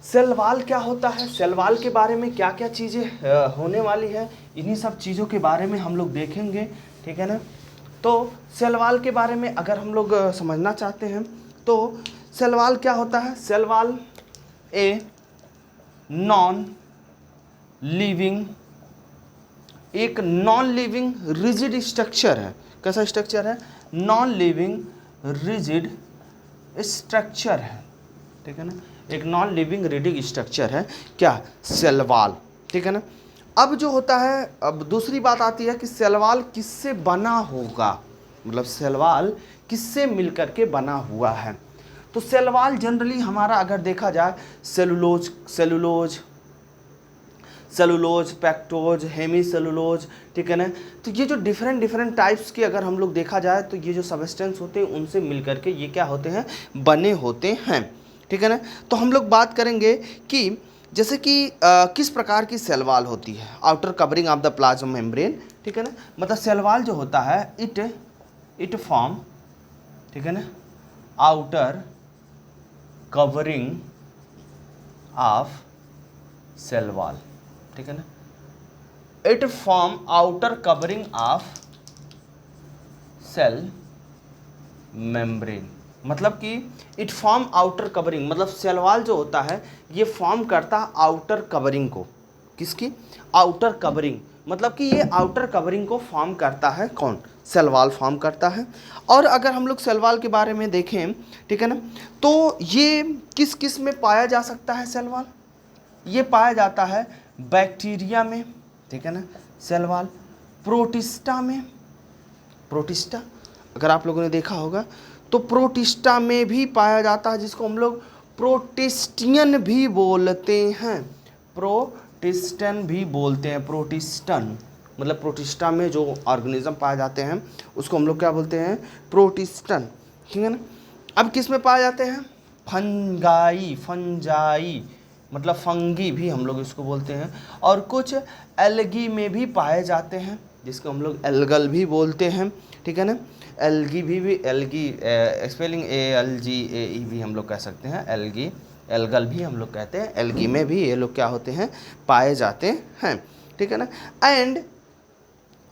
सेल वॉल क्या होता है, सेल वॉल के बारे में क्या क्या चीज़ें होने वाली है, इन्हीं सब चीज़ों के बारे में हम लोग देखेंगे, ठीक है ना। तो सेल वॉल के बारे में अगर हम लोग समझना चाहते हैं तो सेल वॉल क्या होता है, cell wall a non living, एक नॉन लिविंग रिजिड स्ट्रक्चर है। कैसा स्ट्रक्चर है, नॉन लिविंग रिजिड स्ट्रक्चर है, ठीक है ना। एक नॉन लिविंग रिजिड स्ट्रक्चर है क्या, सेल वॉल, ठीक है ना। अब जो होता है, अब दूसरी बात आती है कि सेल वॉल किससे बना होगा, मतलब सेल वॉल किससे मिलकर के बना हुआ है। तो सेल वॉल जनरली हमारा अगर देखा जाए सेलुलोज, पैक्टोज, हेमीसेलुलोज, ठीक है ना। तो ये जो डिफरेंट टाइप्स के अगर हम लोग देखा जाए तो ये जो सबस्टेंस होते हैं उनसे मिलकर के ये क्या होते हैं, बने होते हैं, ठीक है ना। तो हम लोग बात करेंगे कि जैसे कि किस प्रकार की सेल वॉल होती है। Outer covering of the plasma membrane, ठीक है ना। मतलब सेल वॉल जो होता है इट फॉर्म, ठीक है ना, outer covering of cell wall, ठीक है ना। It form outer covering of cell membrane, मतलब कि इट फॉर्म आउटर कवरिंग, मतलब सेल वॉल जो होता है ये फॉर्म करता है आउटर कवरिंग को, किसकी? आउटर कवरिंग, मतलब कि ये आउटर कवरिंग को फॉर्म करता है कौन? सेल वॉल फॉर्म करता है। और अगर हम लोग सेल वॉल के बारे में देखें, ठीक है ना, तो ये किस किस में पाया जा सकता है सेल वॉल? ये पाया जाता है बैक्टीरिया में, ठीक है ना, सेल वॉल, प्रोटिस्टा में, प्रोटिस्टा अगर आप लोगों ने देखा होगा तो प्रोटिस्टा में भी पाया जाता है, जिसको हम लोग प्रोटिस्टियन भी बोलते हैं, प्रोटिस्टन भी बोलते हैं, प्रोटिस्टन मतलब प्रोटिस्टा में जो ऑर्गेनिज्म पाए जाते हैं उसको हम लोग क्या बोलते हैं? प्रोटिस्टन, ठीक है ना। अब किस में पाए जाते हैं? फंगाई, फंजाई मतलब फंगी भी हम लोग इसको बोलते हैं, और कुछ एल्गी में भी पाए जाते हैं जिसको हम लोग एल्गल भी बोलते हैं, ठीक है ना। एल्गी भी एल्गी स्पेलिंग ALGAE भी हम लोग कह सकते हैं, एल्गी, एल्गल भी हम लोग कहते हैं, एल्गी में भी ये लोग क्या होते हैं? पाए जाते हैं, ठीक है ना। एंड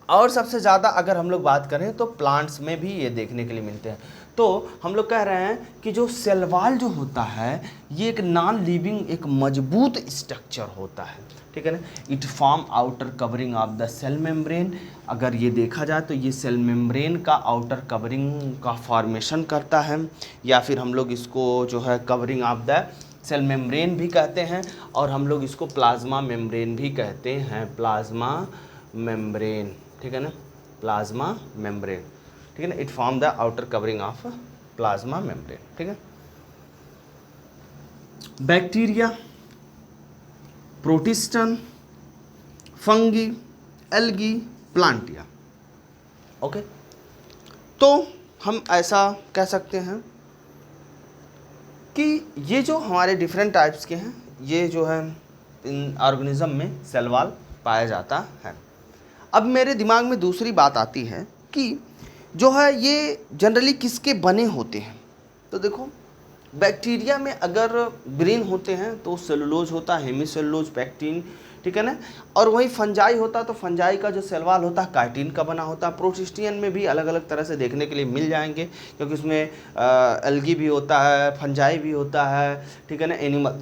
और सबसे ज़्यादा अगर हम लोग बात करें तो प्लांट्स में भी ये देखने के लिए मिलते हैं। तो हम लोग कह रहे हैं कि जो सेल वॉल जो होता है ये एक नॉन लिविंग, एक मजबूत स्ट्रक्चर होता है, ठीक है ना। It form outer covering of the cell membrane. अगर ये देखा जाए तो ये सेल मेम्ब्रेन का आउटर कवरिंग का फॉर्मेशन करता है, या फिर हम लोग इसको जो है covering of the cell membrane भी कहते हैं, और हम लोग इसको प्लाज्मा मेम्ब्रेन भी कहते हैं, प्लाज्मा मेम्ब्रेन, ठीक है ना, प्लाज्मा मेम्ब्रेन, ठीक है ना। It form the outer covering of plasma membrane, ठीक है। Bacteria, protistan, fungi, algae, plantae, okay. तो हम ऐसा कह सकते हैं कि ये जो हमारे डिफरेंट टाइप्स के हैं, ये जो है इन ऑर्गेनिज्म में सेल वॉल पाया जाता है। अब मेरे दिमाग में दूसरी बात आती है कि जो है ये जनरली किसके बने होते हैं? तो देखो, बैक्टीरिया में अगर ब्रेन होते हैं तो सेलुलोज होता है, हेमीसेलुलोज, पैक्टिन, ठीक है ना। और वही फंजाई होता है तो फंजाई का जो सेल वॉल होता है काइटिन का बना होता है। प्रोटिस्टियन में भी अलग अलग तरह से देखने के लिए मिल जाएंगे, क्योंकि उसमें एल्गी भी होता है, फंजाई भी होता है, ठीक है ना। एनिमल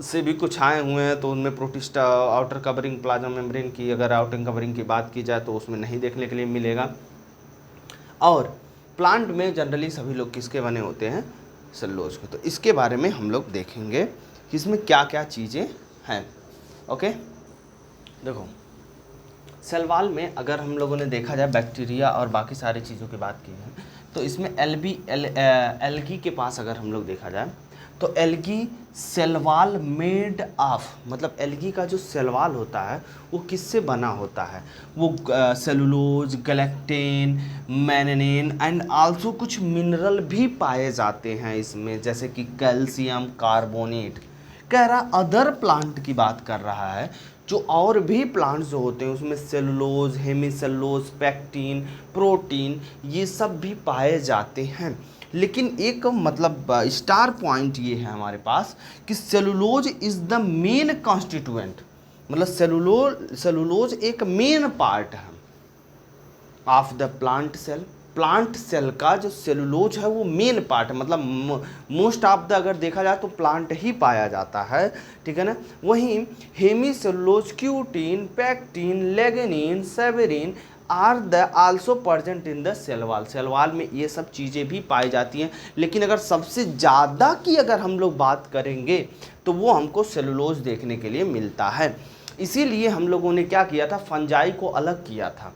से भी कुछ आए हुए हैं तो उनमें protista outer covering plasma membrane की अगर आउटर कवरिंग की बात की जाए तो उसमें नहीं देखने के लिए मिलेगा। और प्लांट में जनरली सभी लोग किसके बने होते हैं? सेलुलोज के। तो इसके बारे में हम लोग देखेंगे कि इसमें क्या क्या चीज़ें हैं, ओके। देखो, सेल वॉल में अगर हम लोगों ने देखा जाए बैक्टीरिया और बाकी सारी चीज़ों की बात की है तो इसमें एल्गी के पास अगर हम लोग देखा जाए तो algae cell wall made of, मतलब एल्गी का जो सेल वॉल होता है वो किससे बना होता है? वो सेलुलोज, गैलेक्टिन, मैननिन एंड आल्सो कुछ मिनरल भी पाए जाते हैं इसमें, जैसे कि कैल्शियम कार्बोनेट। कह रहा अदर प्लांट की बात कर रहा है, जो और भी प्लांट्स जो होते हैं उसमें सेलुलोज, हेमीसेलुलोज, पैक्टिन, प्रोटीन ये सब भी पाए जाते हैं। लेकिन एक मतलब स्टार पॉइंट ये है हमारे पास कि cellulose is the main constituent, मतलब सेलुलोज एक मेन पार्ट है of the plant cell. Plant cell का जो सेलुलोज है वो मेन पार्ट है, मतलब मोस्ट ऑफ द अगर देखा जाए तो प्लांट ही पाया जाता है, ठीक है ना। वहीं hemicellulose, cutin, pectin, lignin, suberin are the also present in the cell wall. Cell wall में ये सब चीज़ें भी पाई जाती हैं, लेकिन अगर सबसे ज़्यादा की अगर हम लोग बात करेंगे तो वो हमको सेलुलोज देखने के लिए मिलता है। इसीलिए हम लोगों ने क्या किया था, फंजाई को अलग किया था।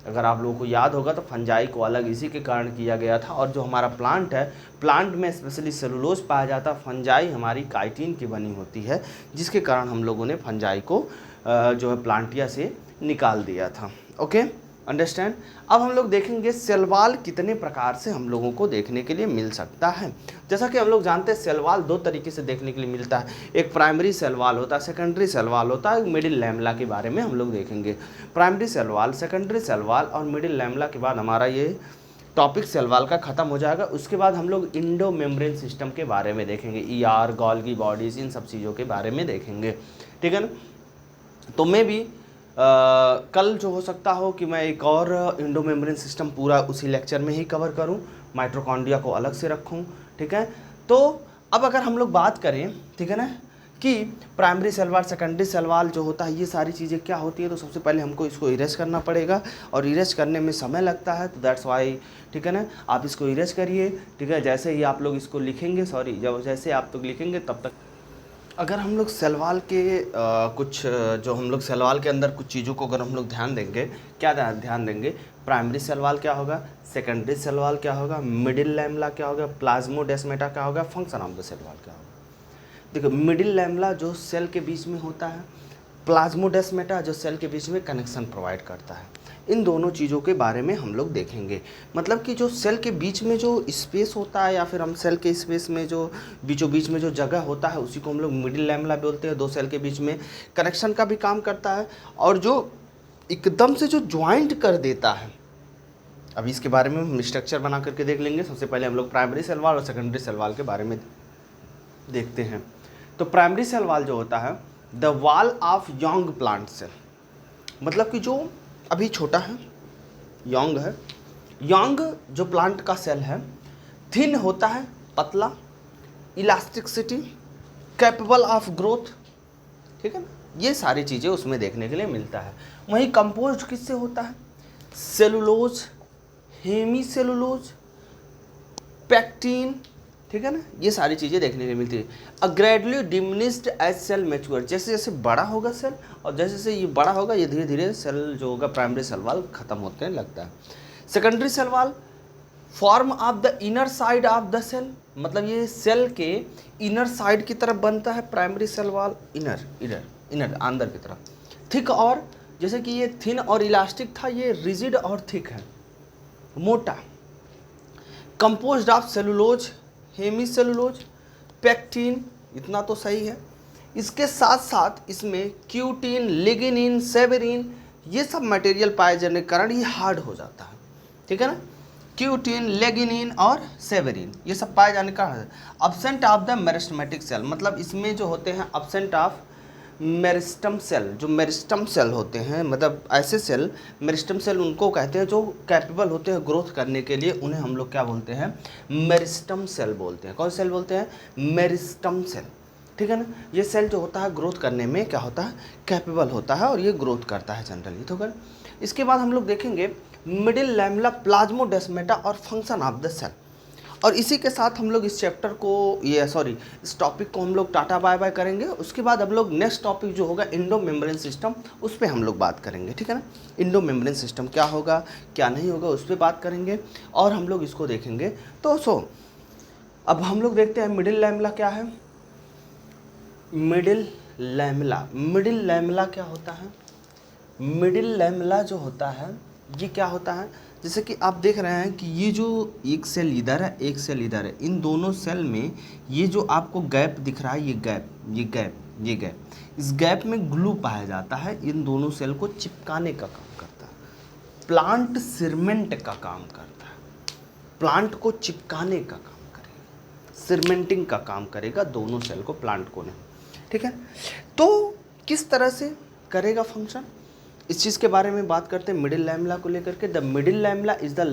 अगर आप लोगों को याद होगा तो फंजाई को अलग इसी के कारण किया गया था। और जो हमारा प्लांट है, प्लांट में स्पेशली सेलुलोज पाया जाता है, फंजाई हमारी काइटिन की बनी होती है, जिसके कारण हम लोगों ने फंजाई को जो है प्लांटिया से निकाल दिया था, ओके, अंडरस्टैंड। अब हम लोग देखेंगे सेल वॉल कितने प्रकार से हम लोगों को देखने के लिए मिल सकता है। जैसा कि हम लोग जानते हैं सेल वॉल दो तरीके से देखने के लिए मिलता है, एक प्राइमरी सेल वॉल होता है, सेकेंडरी सेल वॉल होता है। मिडिल लैमेला के बारे में हम लोग देखेंगे, primary cell wall, secondary cell wall और मिडिल लैमेला के बाद हमारा ये टॉपिक सेल वॉल का खत्म हो जाएगा। उसके बाद हम लोग इंडो मेम्ब्रेन सिस्टम के बारे में देखेंगे, ER, गोल्गी बॉडीज, इन सब चीज़ों के बारे में देखेंगे, ठीक है ना। तो मैं भी कल जो हो सकता हो कि मैं एक और इंडो मेम्ब्रेन सिस्टम पूरा उसी लेक्चर में ही कवर करूं, माइटोकॉन्ड्रिया को अलग से रखूं, ठीक है। तो अब अगर हम लोग बात करें, ठीक है ना, कि primary cell wall, secondary cell wall जो होता है, ये सारी चीज़ें क्या होती है। तो सबसे पहले हमको इसको इरेज करना पड़ेगा और इरेज करने में समय लगता है, तो दैट्स वाई, ठीक है ना। आप इसको इरेज करिए, ठीक है। जैसे ही आप लोग इसको लिखेंगे, जब जैसे आप लोग लिखेंगे तब तक अगर हम लोग सेल वॉल के कुछ जो हम लोग सेल वॉल के अंदर कुछ चीज़ों को अगर हम लोग ध्यान देंगे, क्या ध्यान देंगे, प्राइमरी सेल वॉल क्या होगा, सेकेंडरी सेल वॉल क्या होगा, मिडिल लैमेला क्या होगा, प्लाज्मोडेस्माटा क्या होगा, function of the cell wall क्या होगा। देखो, मिडिल लैमेला जो सेल के बीच में होता है, प्लाज्मोडेस्माटा जो सेल के बीच में कनेक्शन प्रोवाइड करता है। इन दोनों चीज़ों के बारे में हम लोग देखेंगे। मतलब कि जो सेल के बीच में जो स्पेस होता है, या फिर हम सेल के स्पेस में जो बीचों बीच में जो जगह होता है, उसी को हम लोग मिडिल लैमेला बोलते हैं। दो सेल के बीच में कनेक्शन का भी काम करता है, और जो एकदम से जो ज्वाइंट कर देता है, अभी इसके बारे में हम स्ट्रक्चर बना करके देख लेंगे। सबसे पहले हम लोग प्राइमरी सेल वॉल और सेकेंडरी सेल वॉल के बारे में देखते हैं। तो प्राइमरी सेल वॉल जो होता है, the wall of young plant cell, मतलब कि जो अभी छोटा है, यंग है, यंग जो प्लांट का सेल है, थिन होता है, पतला, इलास्टिसिटी, कैपेबल ऑफ ग्रोथ, ठीक है ना। ये सारी चीज़ें उसमें देखने के लिए मिलता है। वहीं कंपोज्ड किससे होता है, सेलुलोज, हेमी सेलुलोज, पैक्टीन, ठीक है ना। ये सारी चीज़ें देखने को मिलती है। Uh gradually diminished as cell mature, जैसे जैसे बड़ा होगा सेल, और जैसे जैसे ये बड़ा होगा, ये धीरे धीरे सेल जो होगा प्राइमरी सेल वॉल खत्म होते लगता है। Secondary cell wall form of the inner side of the cell, मतलब ये सेल के इनर साइड की तरफ बनता है प्राइमरी सेल वॉल, इनर अंदर की तरफ। थिक, और जैसे कि ये थिन और इलास्टिक था, ये रिजिड और थिक है, मोटा। Composed of cellulose, hemicellulose, pectin, इतना तो सही है। इसके साथ साथ इसमें क्यूटीन, लिग्निन, सेवेरिन, ये सब मटेरियल पाए जाने के कारण ये हार्ड हो जाता है, ठीक है ना। क्यूटीन, लिग्निन और सेवेरिन, ये सब पाए जाने का absent of the meristematic cell, मतलब इसमें जो होते हैं अब्सेंट ऑफ मेरिस्टम सेल। जो मेरिस्टम सेल होते हैं, मतलब ऐसे सेल, मेरिस्टम सेल उनको कहते हैं जो कैपेबल होते हैं ग्रोथ करने के लिए, उन्हें हम लोग क्या बोलते हैं, मेरिस्टम सेल बोलते हैं। कौन सेल बोलते हैं, मेरिस्टम सेल, ठीक है ना। ये सेल जो होता है ग्रोथ करने में क्या होता है, कैपेबल होता है, और ये ग्रोथ करता है जनरली। तो अगर इसके बाद हम लोग देखेंगे मिडिल लैमेला, प्लाज्मोडेस्माटा और फंक्शन ऑफ द सेल। और इसी के साथ हम लोग इस चैप्टर को इस टॉपिक को हम लोग टाटा बाय बाय करेंगे। उसके बाद हम लोग नेक्स्ट टॉपिक जो होगा इंडो मेम्ब्रेन सिस्टम, उस पर हम लोग बात करेंगे, ठीक है ना। इंडो मेम्ब्रेन सिस्टम क्या होगा, क्या नहीं होगा, उस पर बात करेंगे और हम लोग इसको देखेंगे। तो अब हम लोग देखते हैं मिडिल लैमेला क्या है। मिडिल लैमेला क्या होता है, मिडिल लैमेला जो होता है, ये क्या होता है, जैसे कि आप देख रहे हैं कि ये जो एक सेल इधर है, एक सेल इधर है, इन दोनों सेल में ये जो आपको गैप दिख रहा है, ये गैप, इस गैप में ग्लू पाया जाता है, इन दोनों सेल को चिपकाने का काम करता है। प्लांट सिरमेंट का काम करता है, प्लांट को चिपकाने का काम करेगा, सिरमेंटिंग का काम करेगा दोनों सेल को, प्लांट को नहीं, ठीक है। तो किस तरह से करेगा फंक्शन, इस चीज़ के बारे में बात करते हैं मिडिल लैमेला को लेकर के। The middle lamella is the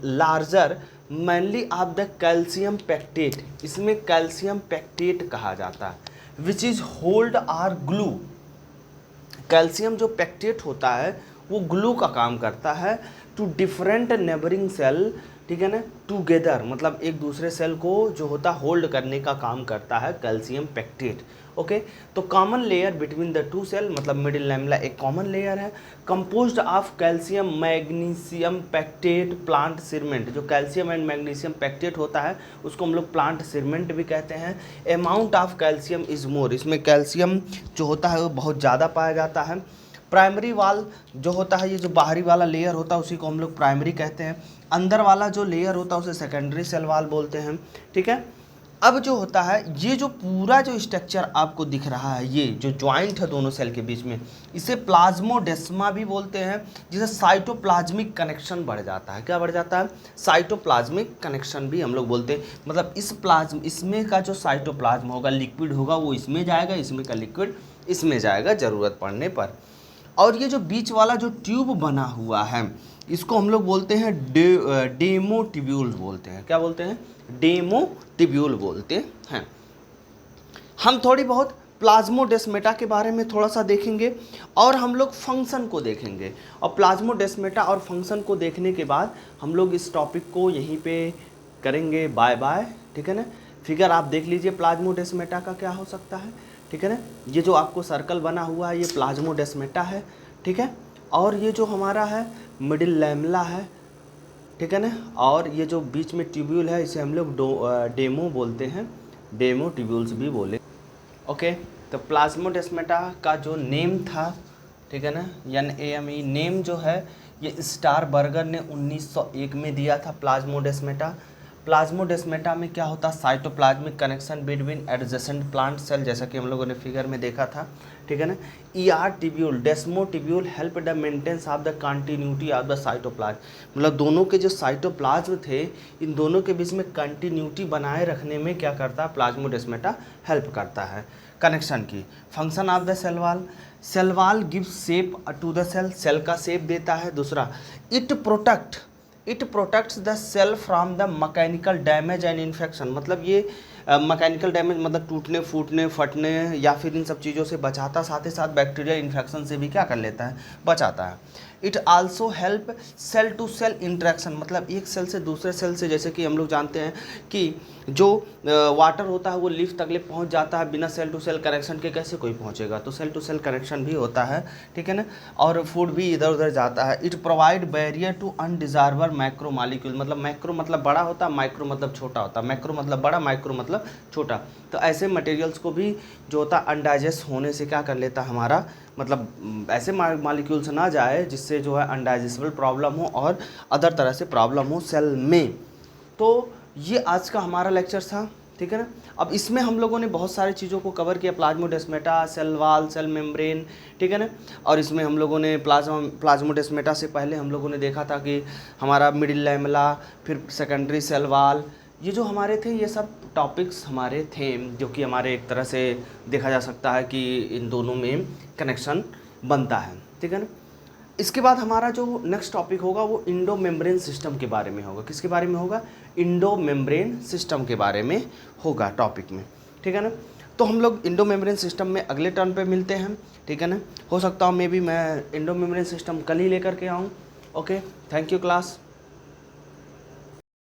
larger mainly of the calcium pectate, इसमें कैल्शियम पैक्टेट कहा जाता है, which is hold or glue. Calcium जो पैक्टेट होता है वो ग्लू का काम करता है टू डिफरेंट नेबरिंग सेल, ठीक है ना, टूगेदर, मतलब एक दूसरे सेल को जो होता होल्ड करने का काम करता है कैल्शियम पैक्टेट। ओके, तो common layer between the two cell, मतलब मिडिल लैमेला एक कॉमन लेयर है, composed of calcium magnesium pectate plant cement. जो कैल्शियम एंड मैग्नीशियम पैक्टेट होता है उसको हम लोग प्लांट सिरमेंट भी कहते हैं। Amount of calcium is more, इसमें कैल्शियम जो होता है वो बहुत ज़्यादा पाया जाता है। प्राइमरी वाल जो होता है, ये जो बाहरी वाला लेयर होता है उसी को हम लोग प्राइमरी कहते हैं। अंदर वाला जो लेयर होता है उसे सेकेंडरी सेल वाल बोलते हैं, ठीक है। अब जो होता है, ये जो पूरा जो स्ट्रक्चर आपको दिख रहा है, ये जो ज्वाइंट है दोनों सेल के बीच में, इसे प्लाज्मोडेस्मा भी बोलते हैं, जिसे साइटोप्लाज्मिक कनेक्शन बढ़ जाता है। क्या बढ़ जाता है, साइटोप्लाज्मिक कनेक्शन भी हम लोग बोलते हैं। मतलब इसमें का जो साइटोप्लाज्म होगा, लिक्विड होगा, वो इसमें जाएगा, इसमें का लिक्विड इसमें जाएगा ज़रूरत पड़ने पर। और ये जो बीच वाला जो ट्यूब बना हुआ है, इसको हम लोग बोलते हैं डेमोटिब्यूल बोलते हैं। क्या बोलते हैं, डेमोटिब्यूल बोलते हैं। हम थोड़ी बहुत प्लाज्मोडेस्मेटा के बारे में थोड़ा सा देखेंगे और हम लोग फंक्शन को देखेंगे। और प्लाज्मोडेस्मेटा और फंक्शन को देखने के बाद हम लोग इस टॉपिक को यहीं पे करेंगे। बाय बाय, ठीक है ना। फिगर आप देख लीजिए प्लाज्मोडेस्मेटा का क्या हो सकता है, ठीक है ना। ये जो आपको सर्कल बना हुआ है ये प्लाज्मोडेस्मेटा है, ठीक है। और ये जो हमारा है मिडिल लैमेला है, ठीक है ना। और ये जो बीच में ट्यूब्यूल है इसे हम लोग डेमो बोलते हैं, डेमो ट्यूब्यूल्स भी बोले। ओके, तो प्लाज्मोडेस्मेटा का जो नेम था, ठीक है ना, NAME नेम जो है ये स्टारबर्गर ने 1901 में दिया था प्लाज्मोडेस्मेटा। प्लाज्मोडेस्मेटा में क्या होता है, cytoplasmic connection between adjacent plant cell, जैसा कि हम लोगों ने फिगर में देखा था, ठीक है ना। ER tubule desmotubule help the maintenance of the continuity of the cytoplasm, मतलब दोनों के जो साइटोप्लाज्म थे इन दोनों के बीच में कंटिन्यूटी बनाए रखने में क्या करता है, प्लाज्मोडेस्मेटा हेल्प करता है कनेक्शन की। Function of the cell wall, cell wall gives shape to the cell, cell का शेप देता है। दूसरा, it protects the cell from the mechanical damage and infection, मतलब ये मैकेनिकल डैमेज मतलब टूटने फूटने फटने या फिर इन सब चीज़ों से बचाता, साथ ही साथ बैक्टीरिया इन्फेक्शन से भी क्या कर लेता है, बचाता है। It also help cell to cell interaction, मतलब एक सेल से दूसरे सेल से, जैसे कि हम लोग जानते हैं कि जो वाटर होता है वो लीफ तक ले पहुंच जाता है, बिना सेल टू सेल कनेक्शन के कैसे कोई पहुंचेगा, तो सेल टू सेल कनेक्शन भी होता है, ठीक है ना। और फूड भी इधर उधर जाता है। It provide barrier to undesirable micro molecule, मतलब माइक्रो मतलब बड़ा होता है, माइक्रो मतलब छोटा होता है, माइक्रो मतलब बड़ा, माइक्रो मतलब छोटा। तो ऐसे मटेरियल्स को भी जो होता है अनडाइजेस्ट होने से क्या कर लेता है हमारा, मतलब ऐसे मॉलिक्यूल्स ना जाए जिससे जो है अनडाइजेस्टेबल प्रॉब्लम हो और अदर तरह से प्रॉब्लम हो सेल में। तो ये आज का हमारा लेक्चर था, ठीक है ना। अब इसमें हम लोगों ने बहुत सारी चीज़ों को कवर किया, plasmodesmata, cell wall, cell membrane, ठीक है ना। और इसमें हम लोगों ने प्लाज्मोडेस्मेटा से पहले हम लोगों ने देखा था कि हमारा मिडिल लैमेला, फिर सेकेंडरी सेल वॉल, ये जो हमारे थे ये सब टॉपिक्स हमारे थे जो कि हमारे एक तरह से देखा जा सकता है कि इन दोनों में कनेक्शन बनता है, ठीक है ना। इसके बाद हमारा जो नेक्स्ट टॉपिक होगा वो इंडो मेम्ब्रेन सिस्टम के बारे में होगा। किसके बारे में होगा, इंडो मेम्ब्रेन सिस्टम के बारे में होगा टॉपिक में, ठीक है ना। तो हम लोग इंडो मेम्ब्रेन सिस्टम में अगले टर्न पे मिलते हैं, ठीक है ना। हो सकता हो मे बी मैं इंडो मेम्ब्रेन सिस्टम कल ही लेकर के आऊँ। Okay, thank you class.